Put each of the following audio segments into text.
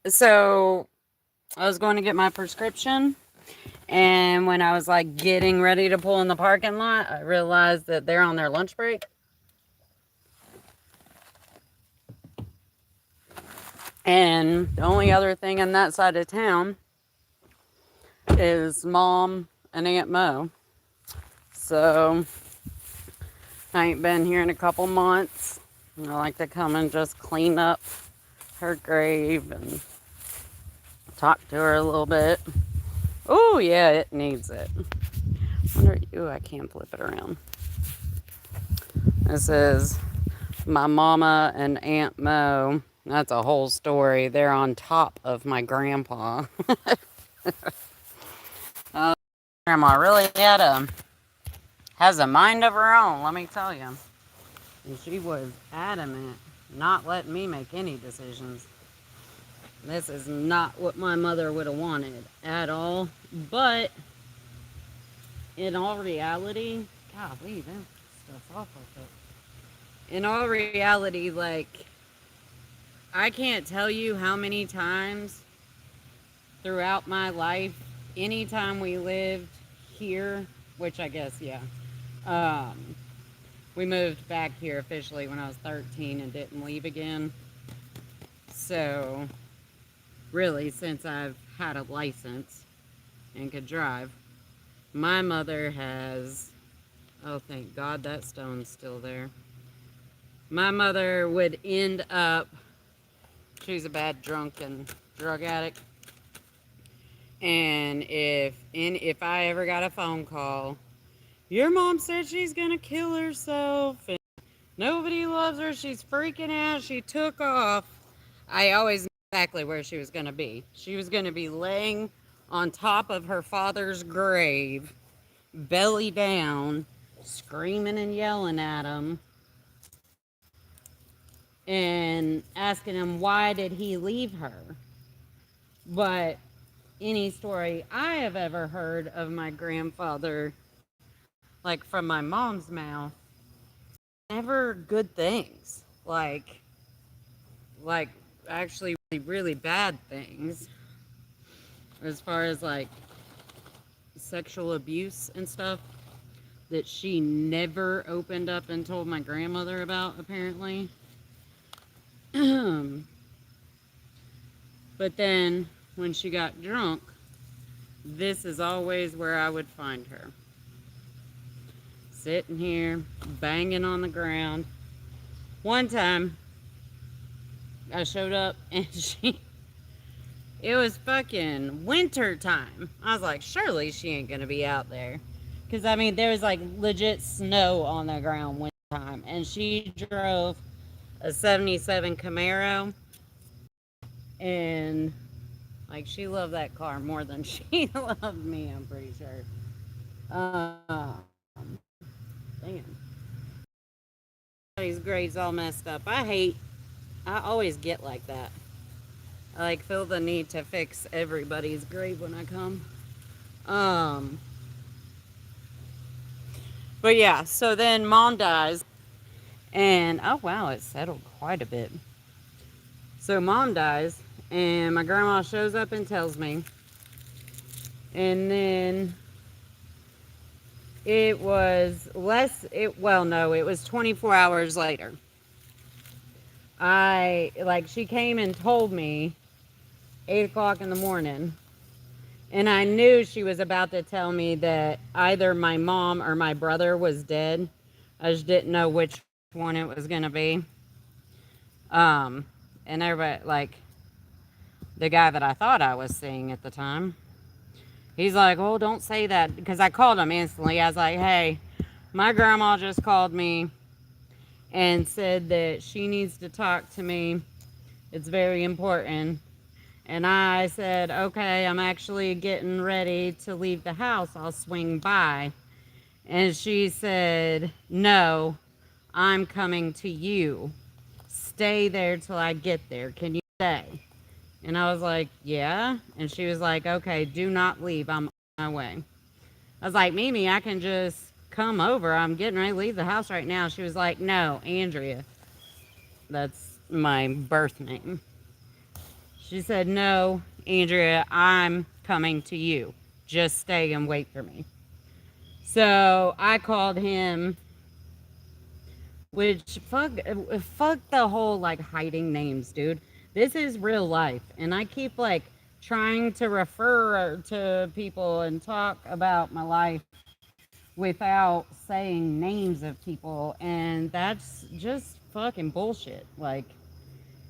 So I was going to get my prescription, and when I was like getting ready to pull in the parking lot, I realized that they're on their lunch break. And the only other thing in that side of town is Mom and Aunt Mo. So I ain't been here in a couple months. I like to come and just clean up her grave and talk to her a little bit. Oh, yeah, it needs it. Ooh, I can't flip it around. This is my mama and Aunt Mo. That's a whole story. They're on top of my grandpa. uh, Grandma really has a mind of her own, let me tell you. And she was adamant not letting me make any decisions. This is not what my mother would have wanted at all. But in all reality, golly, that stuff's off like that. In all reality, like, I can't tell you how many times throughout my life, anytime we lived here, which I guess, yeah, um, we moved back here officially when I was 13 and didn't leave again. So, really, since I've had a license and could drive, my mother has, oh, thank God that stone's still there. My mother would end up, she's a bad drunk and drug addict. And if I ever got a phone call, your mom said she's gonna kill herself and nobody loves her, she's freaking out, she took off, I always knew exactly where she was gonna be. She was gonna be laying on top of her father's grave, belly down, screaming and yelling at him and asking him why did he leave her. But any story I have ever heard of my grandfather, like from my mom's mouth, never good things. Like actually really bad things. As far as like sexual abuse and stuff that she never opened up and told my grandmother about, apparently. But then when she got drunk, this is always where I would find her. Sitting here, banging on the ground. One time, I showed up and it was fucking winter time. I was like, surely she ain't gonna be out there. Because, I mean, there was like legit snow on the ground winter time. And she drove a 77 Camaro. And, like, she loved that car more than she loved me, I'm pretty sure. Damn. These grades all messed up. I always get like that. I like feel the need to fix everybody's grave when I come. Um, but yeah, so then mom dies, and oh wow, it settled quite a bit. So mom dies, and my grandma shows up and tells me, and then it was it was 24 hours later. She came and told me 8 o'clock in the morning. And I knew she was about to tell me that either my mom or my brother was dead. I just didn't know which one it was going to be. Um, and everybody, like, the guy that I thought I was seeing at the time, he's like, oh, don't say that. Because I called him instantly. I was like, hey, my grandma just called me and said that she needs to talk to me. It's very important. And I said, okay, I'm actually getting ready to leave the house. I'll swing by. And she said, no, I'm coming to you. Stay there till I get there. Can you stay? And I was like, yeah. And she was like, okay, do not leave. I'm on my way. I was like, Mimi, I can just come over. I'm getting ready to leave the house right now. She was like, no, Andrea. That's my birth name. She said, no, Andrea, I'm coming to you. Just stay and wait for me. So I called him, which fuck the whole like hiding names, dude. This is real life. And I keep like trying to refer to people and talk about my life without saying names of people. And that's just fucking bullshit. Like,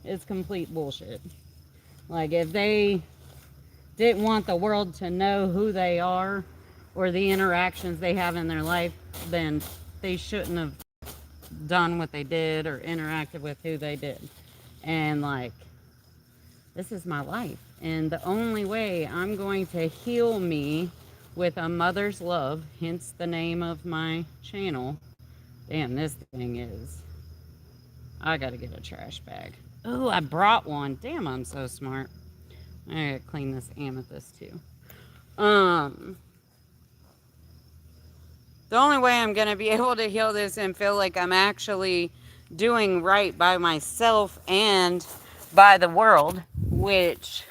it's complete bullshit. Like, if they didn't want the world to know who they are or the interactions they have in their life, then they shouldn't have done what they did or interacted with who they did. And like, this is my life. And the only way I'm going to heal me with a mother's love, hence the name of my channel. Damn, this thing is. I gotta get a trash bag. Oh, I brought one. Damn, I'm so smart. I gotta clean this amethyst too. The only way I'm gonna be able to heal this and feel like I'm actually doing right by myself and by the world, which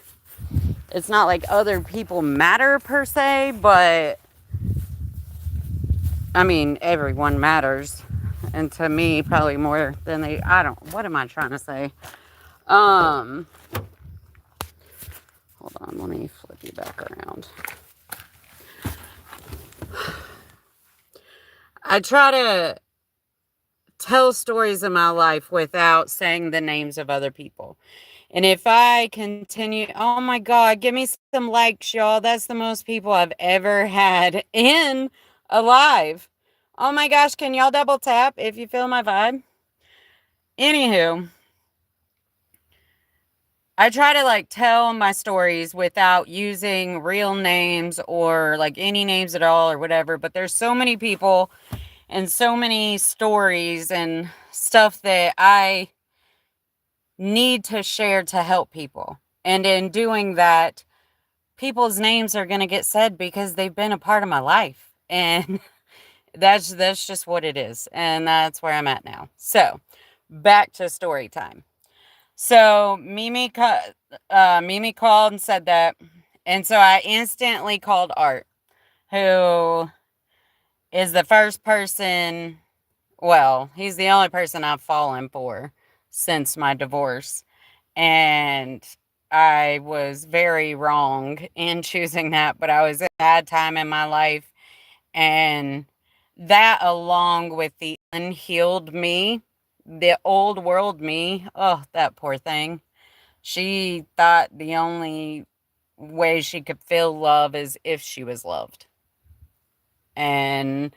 it's not like other people matter per se, but I mean, everyone matters. And to me, probably more than what am I trying to say? Hold on, let me flip you back around. I try to tell stories of my life without saying the names of other people. And if I continue, oh my God, give me some likes, y'all. That's the most people I've ever had in a live. Oh my gosh, can y'all double tap if you feel my vibe? Anywho, I try to like tell my stories without using real names or like any names at all or whatever. But there's so many people and so many stories and stuff that I need to share to help people. And in doing that, people's names are going to get said because they've been a part of my life. And that's just what it is. And that's where I'm at now. So back to story time. So Mimi called and said that. And so I instantly called Art, who is the first person, well, he's the only person I've fallen for since my divorce. And I was very wrong in choosing that, but I was at a bad time in my life. And that, along with the unhealed me, the old world me, oh, that poor thing. She thought the only way she could feel love is if she was loved. And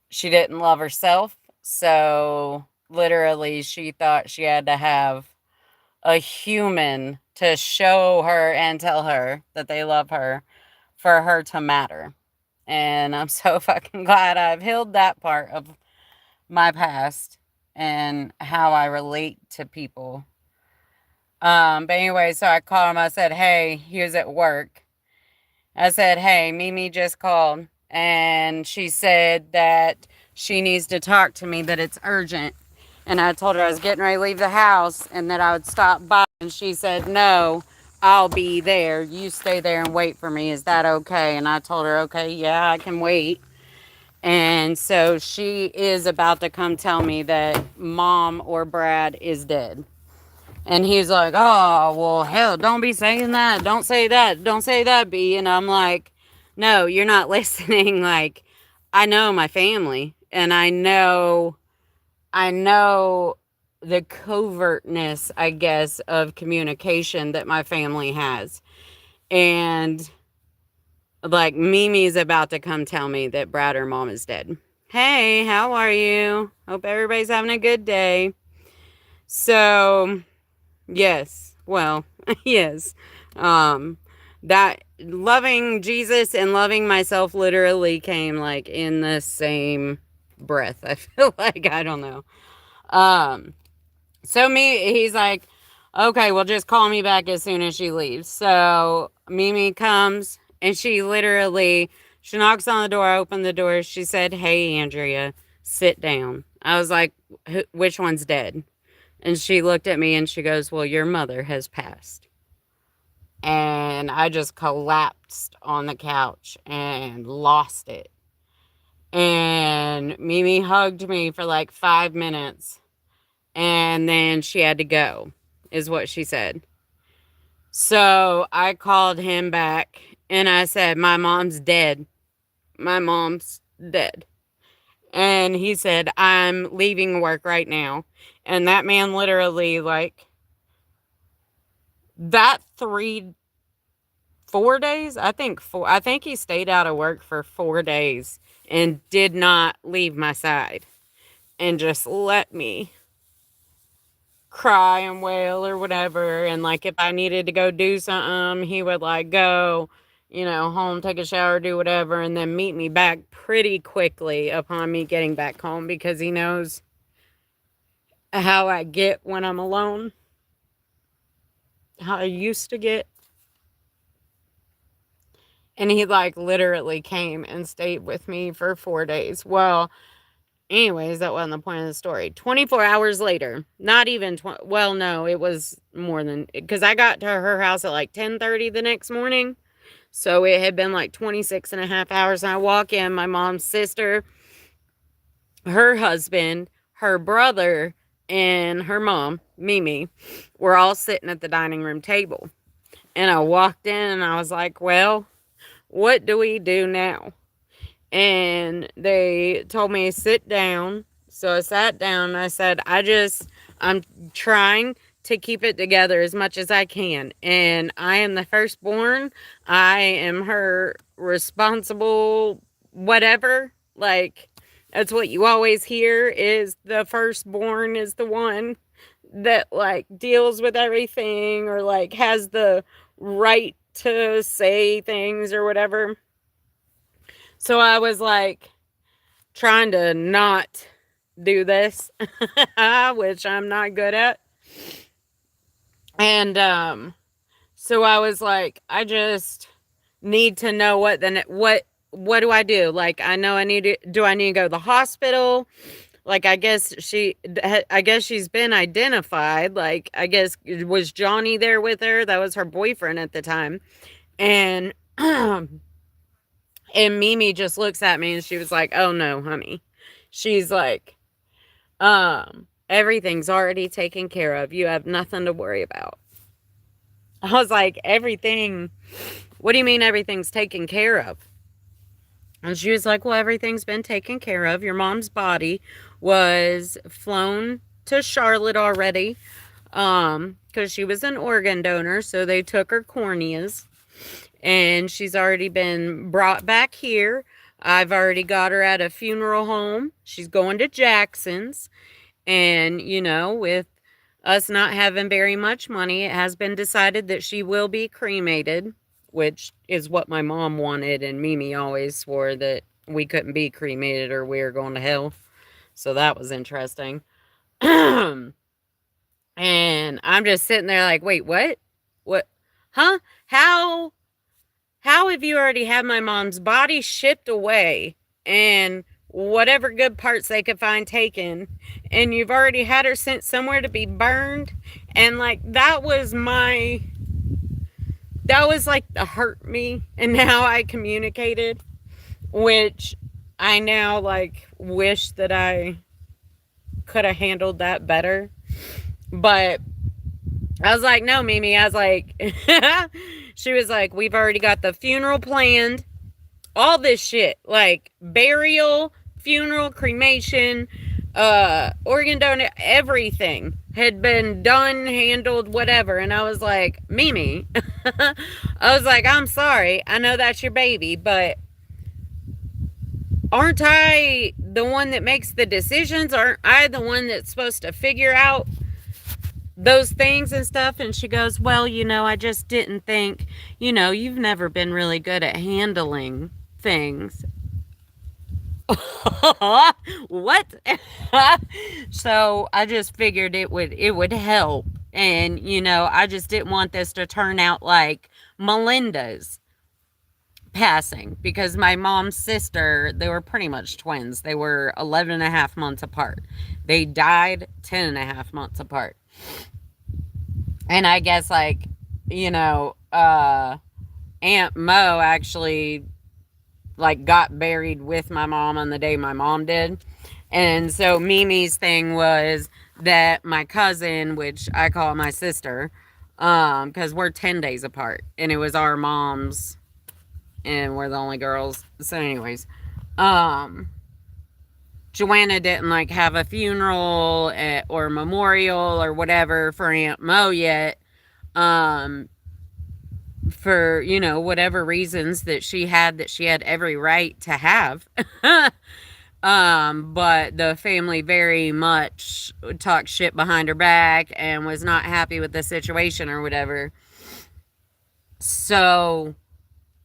she didn't love herself. So literally, she thought she had to have a human to show her and tell her that they love her for her to matter. And I'm so fucking glad I've healed that part of my past and how I relate to people. But anyway, so I called him. I said, hey, he was at work. I said, hey, Mimi just called. And she said that she needs to talk to me, that it's urgent. And I told her I was getting ready to leave the house and that I would stop by. And she said, no, I'll be there. You stay there and wait for me. Is that okay? And I told her, okay, yeah, I can wait. And so she is about to come tell me that Mom or Brad is dead. And he's like, oh, well, hell, don't be saying that. Don't say that. Don't say that, B. And I'm like, no, you're not listening. Like, I know my family. And I know the covertness, I guess, of communication that my family has. And like, Mimi's about to come tell me that Brad or Mom is dead. Hey, how are you? Hope everybody's having a good day. So, yes, well, yes. That loving Jesus and loving myself literally came like in the same breath. I feel like, I don't know. So he's like, okay, well, just call me back as soon as she leaves. So Mimi comes and she knocks on the door, I open the door. She said, hey, Andrea, sit down. I was like, which one's dead? And she looked at me and she goes, well, your mother has passed. and I just collapsed on the couch and lost it. And Mimi hugged me for like 5 minutes, and then she had to go, is what she said. So I called him back and I said, "My mom's dead. My mom's dead." And he said, "I'm leaving work right now." And that man literally, like, that 4 days, I think he stayed out of work for 4 days and did not leave my side and just let me cry and wail or whatever. And like, if I needed to go do something, he would like go, home, take a shower, do whatever, and then meet me back pretty quickly upon me getting back home, because he knows how I get when I'm alone, how I used to get. And he like literally came and stayed with me for 4 days. Well, anyways, that wasn't the point of the story. 24 hours later, not even, well, no, it was more than, because I got to her house at like 10:30 the next morning. So it had been like 26 and a half hours. And I walk in, my mom's sister, her husband, her brother, and her mom, Mimi, were all sitting at the dining room table. And I walked in and I was like, well, what do we do now? And they told me, sit down. So I sat down and I said, I'm trying to keep it together as much as I can. And I am the firstborn. I am her responsible whatever. Like, that's what you always hear, is the firstborn is the one that like deals with everything, or like has the right to say things or whatever. So I was like trying to not do this, which I'm not good at. And so I was like, I just need to know what do I do? Like, I know do I need to go to the hospital? Like, I guess she's been identified. Like, I guess, was Johnny there with her? That was her boyfriend at the time. And and Mimi just looks at me and she was like, "Oh no, honey." She's like, "Everything's already taken care of. You have nothing to worry about." I was like, "Everything? What do you mean everything's taken care of?" And she was like, "Well, everything's been taken care of. Your mom's body was flown to Charlotte already, because she was an organ donor, so they took her corneas, and she's already been brought back here. I've already got her at a funeral home. She's going to Jackson's, and, with us not having very much money, it has been decided that she will be cremated," which is what my mom wanted, and Mimi always swore that we couldn't be cremated or we were going to hell. So that was interesting. And I'm just sitting there like, wait, what? What? Huh? How have you already had my mom's body shipped away and whatever good parts they could find taken, and you've already had her sent somewhere to be burned? And like, that was like the hurt me, and how I communicated, which I now like wish that I could have handled that better. But I was like, "No, Mimi." I was like, she was like, "We've already got the funeral planned, all this shit, like burial, funeral, cremation, organ donor, everything had been done, handled, whatever." And I was like, "Mimi," I was like, "I'm sorry. I know that's your baby, but aren't I the one that makes the decisions? Aren't I the one that's supposed to figure out those things and stuff?" And she goes, "Well, I just didn't think, you've never been really good at handling things." What? So I just figured it would help. And, I just didn't want this to turn out like Melinda's passing, because my mom's sister, they were pretty much twins. They were 11 and a half months apart. They died 10 and a half months apart. And I guess, like, Aunt Mo actually like got buried with my mom on the day my mom did. And so Mimi's thing was that my cousin, which I call my sister, because we're 10 days apart, and it was our moms, and we're the only girls. So, anyways, um, Joanna didn't like have a funeral or memorial or whatever for Aunt Mo yet. Um, for whatever reasons that she had every right to have. But the family very much talked shit behind her back and was not happy with the situation or whatever. So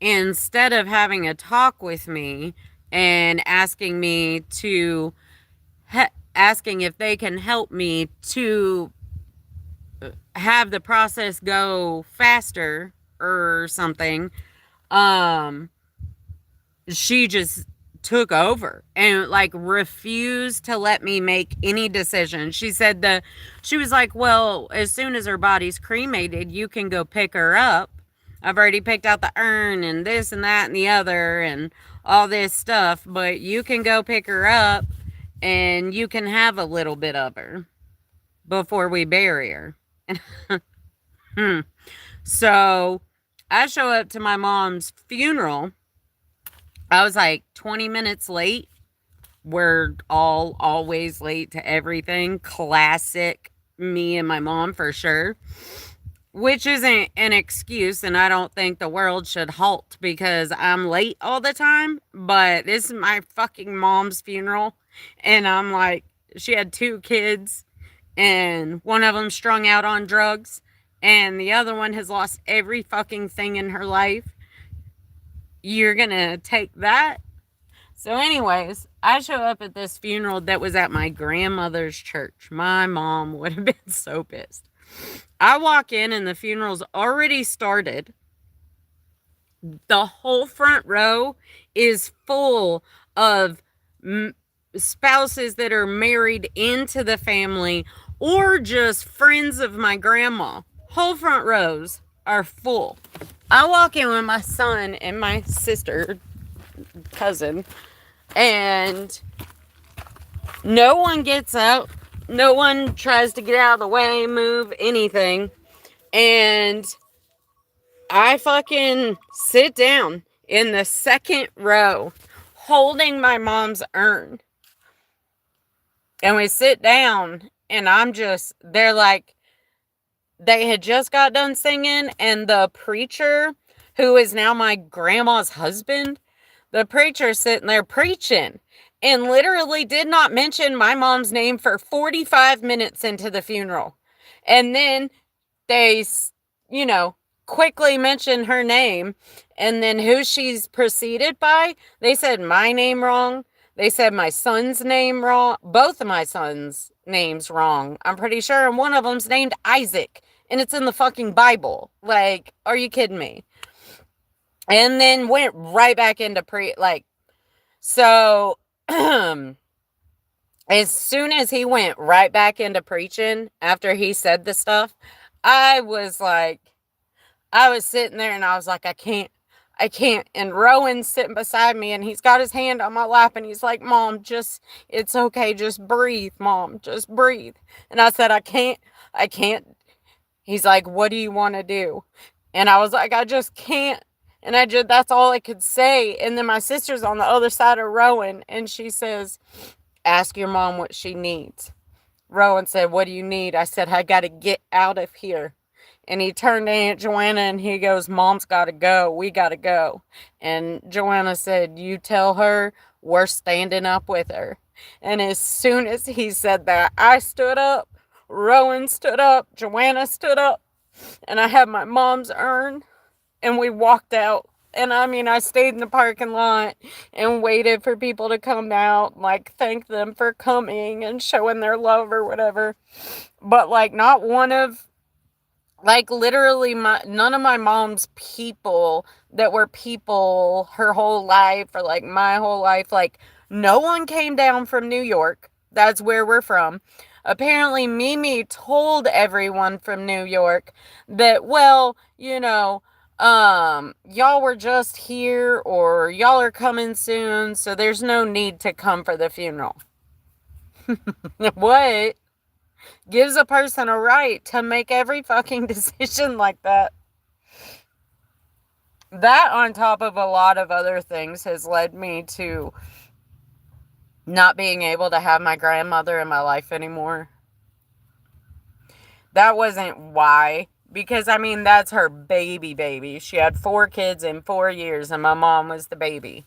instead of having a talk with me and asking me to asking if they can help me to have the process go faster or something, she just took over and like refused to let me make any decision. She was like, well, as soon as her body's cremated, you can go pick her up. I've already picked out the urn and this and that and the other and all this stuff, but you can go pick her up and you can have a little bit of her before we bury her. So I show up to my mom's funeral. I was like 20 minutes late. We're all always late to everything. Classic me and my mom for sure. Which isn't an excuse, and I don't think the world should halt because I'm late all the time. But this is my fucking mom's funeral. And I'm like, she had 2 kids, and one of them strung out on drugs, and the other one has lost every fucking thing in her life. You're gonna take that? So, anyways, I show up at this funeral that was at my grandmother's church. My mom would have been so pissed. I walk in and the funeral's already started. The whole front row is full of spouses that are married into the family or just friends of my grandma. Whole front rows are full. I walk in with my son and my sister, cousin, and no one gets up. No one tries to get out of the way, move, anything. And I fucking sit down in the second row holding my mom's urn. And we sit down and they're like, they had just got done singing, and the preacher, who is now my grandma's husband, the preacher sitting there preaching and literally did not mention my mom's name for 45 minutes into the funeral. And then they, quickly mentioned her name, and then who she's preceded by, they said my name wrong. They said my son's name wrong. Both of my sons' names wrong, I'm pretty sure. And one of them's named Isaac. And it's in the fucking Bible. Like, are you kidding me? And then went right back into so, as soon as he went right back into preaching after he said the stuff, I was sitting there and I was like, I can't. And Rowan's sitting beside me and he's got his hand on my lap and he's like, Mom, it's okay. Just breathe, Mom, just breathe. And I said, I can't. He's like, what do you want to do? And I was like, I just can't. And that's all I could say. And then my sister's on the other side of Rowan and she says, ask your mom what she needs. Rowan said, what do you need? I said, I got to get out of here. And he turned to Aunt Joanna and he goes, Mom's got to go. We got to go. And Joanna said, you tell her we're standing up with her. And as soon as he said that, I stood up. Rowan stood up. Joanna stood up. And I had my mom's urn. And we walked out. And I stayed in the parking lot and waited for people to come out, like, thank them for coming and showing their love or whatever. But, like, not one of, like, literally none of my mom's people that were people her whole life or, like, my whole life, like, no one came down from New York. That's where we're from. Apparently, Mimi told everyone from New York that, well, Y'all were just here, or y'all are coming soon, so there's no need to come for the funeral. What gives a person a right to make every fucking decision like that? That, on top of a lot of other things, has led me to not being able to have my grandmother in my life anymore. That wasn't why, because I mean, that's her baby. She had 4 kids in 4 years, and my mom was the baby.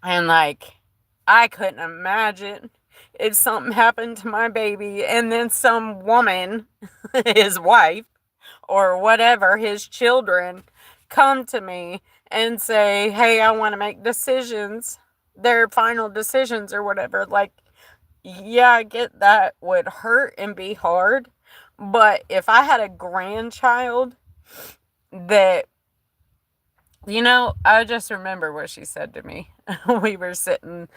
And like, I couldn't imagine if something happened to my baby and then some woman, his wife, or whatever, his children, come to me and say, hey, I want to make decisions, their final decisions or whatever. Like, yeah, I get that would hurt and be hard. But if I had a grandchild that, I just remember what she said to me. We were sitting,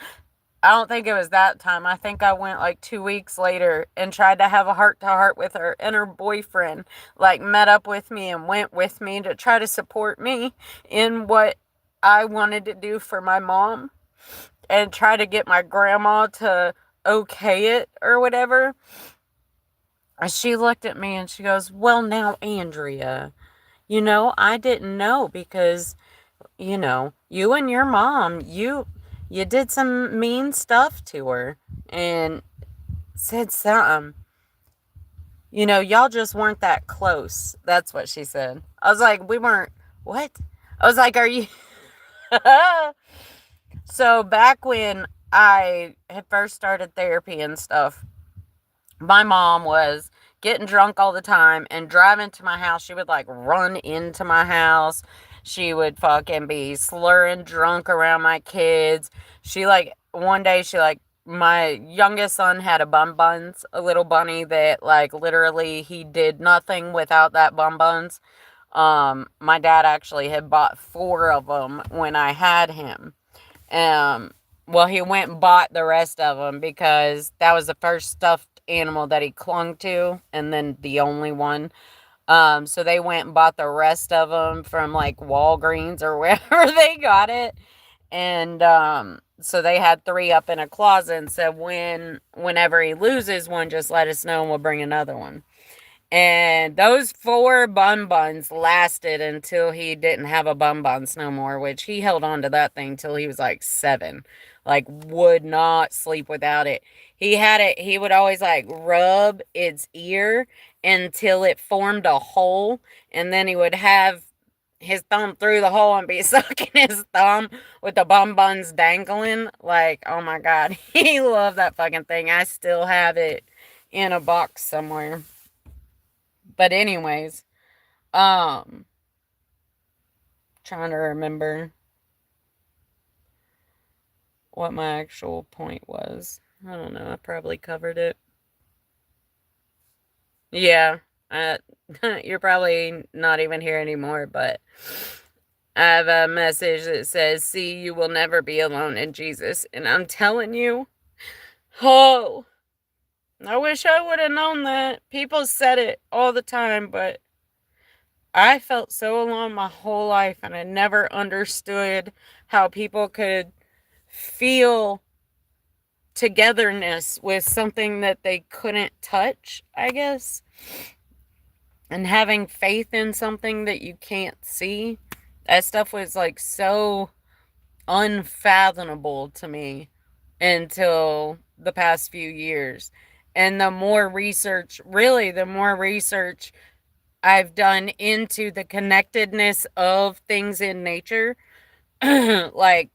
I don't think it was that time. I think I went like 2 weeks later and tried to have a heart to heart with her, and her boyfriend like met up with me and went with me to try to support me in what I wanted to do for my mom and try to get my grandma to okay it or whatever. She looked at me and she goes, well, now, Andrea, I didn't know because, you and your mom, you did some mean stuff to her and said something. Y'all just weren't that close. That's what she said. I was like, we weren't, what? I was like, are you? So back when I had first started therapy and stuff, my mom was getting drunk all the time and driving to my house. She would like run into my house. She would fucking be slurring drunk around my kids. She like, one day she like, my youngest son had a bun buns, a little bunny that like literally he did nothing without that bun buns. My dad actually had bought 4 of them when I had him. Um, well, he went and bought the rest of them because that was the first stuffed animal that he clung to, and then the only one. So they went and bought the rest of them from like Walgreens or wherever they got it, and so they had 3 up in a closet and said whenever he loses one, just let us know and we'll bring another one. And those 4 bun buns lasted until he didn't have a bun buns no more, which he held on to that thing till he was like 7. Like, would not sleep without it. He had it, he would always like rub its ear until it formed a hole, and then he would have his thumb through the hole and be sucking his thumb with the bun buns dangling. Like, oh my God, he loved that fucking thing. I still have it in a box somewhere. But anyways, um, trying to remember what my actual point was. I don't know. I probably covered it. Yeah. Uh, you're probably not even here anymore, but I have a message that says, see, you will never be alone in Jesus. And I'm telling you, oh, I wish I would have known that. People said it all the time, but I felt so alone my whole life, and I never understood how people could feel togetherness with something that they couldn't touch, I guess. And having faith in something that you can't see. That stuff was like so unfathomable to me until the past few years. And the more research, really, the more research I've done into the connectedness of things in nature, like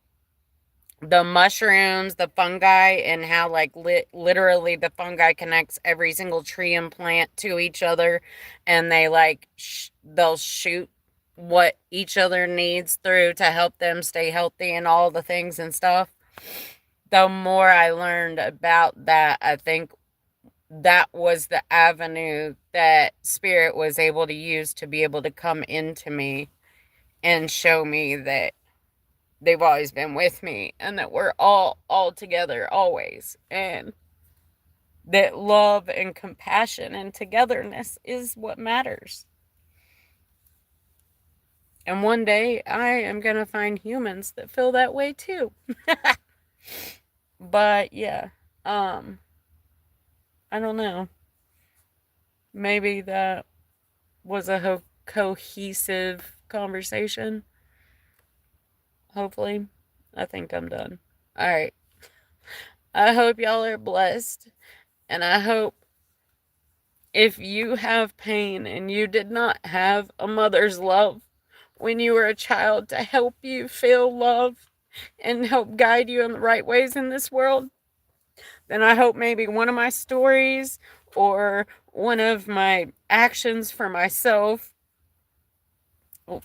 the mushrooms, the fungi, and how like literally the fungi connects every single tree and plant to each other, and they like they'll shoot what each other needs through to help them stay healthy and all the things and stuff. The more I learned about that, I think that was the avenue that spirit was able to use to be able to come into me and show me that they've always been with me and that we're all together always, and that love and compassion and togetherness is what matters. And one day I am going to find humans that feel that way too. But yeah, I don't know. Maybe that was a cohesive conversation. Hopefully. I think I'm done. All right. I hope y'all are blessed. And I hope if you have pain and you did not have a mother's love when you were a child to help you feel love and help guide you in the right ways in this world, then I hope maybe one of my stories or one of my actions for myself,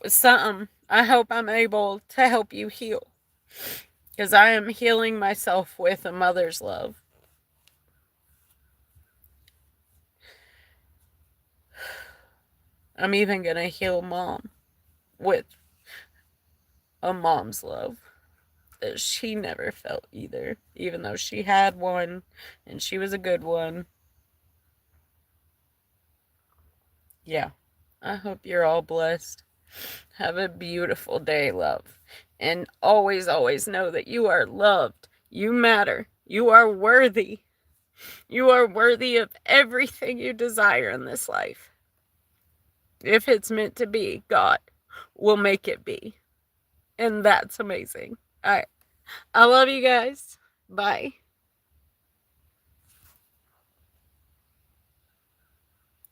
something, I hope I'm able to help you heal. Because I am healing myself with a mother's love. I'm even going to heal mom with a mom's love that she never felt either, even though she had one and she was a good one. Yeah, I hope you're all blessed. Have a beautiful day, love. And always, always know that you are loved. You matter. You are worthy. You are worthy of everything you desire in this life. If it's meant to be, God will make it be. And that's amazing. All right. I love you guys. Bye.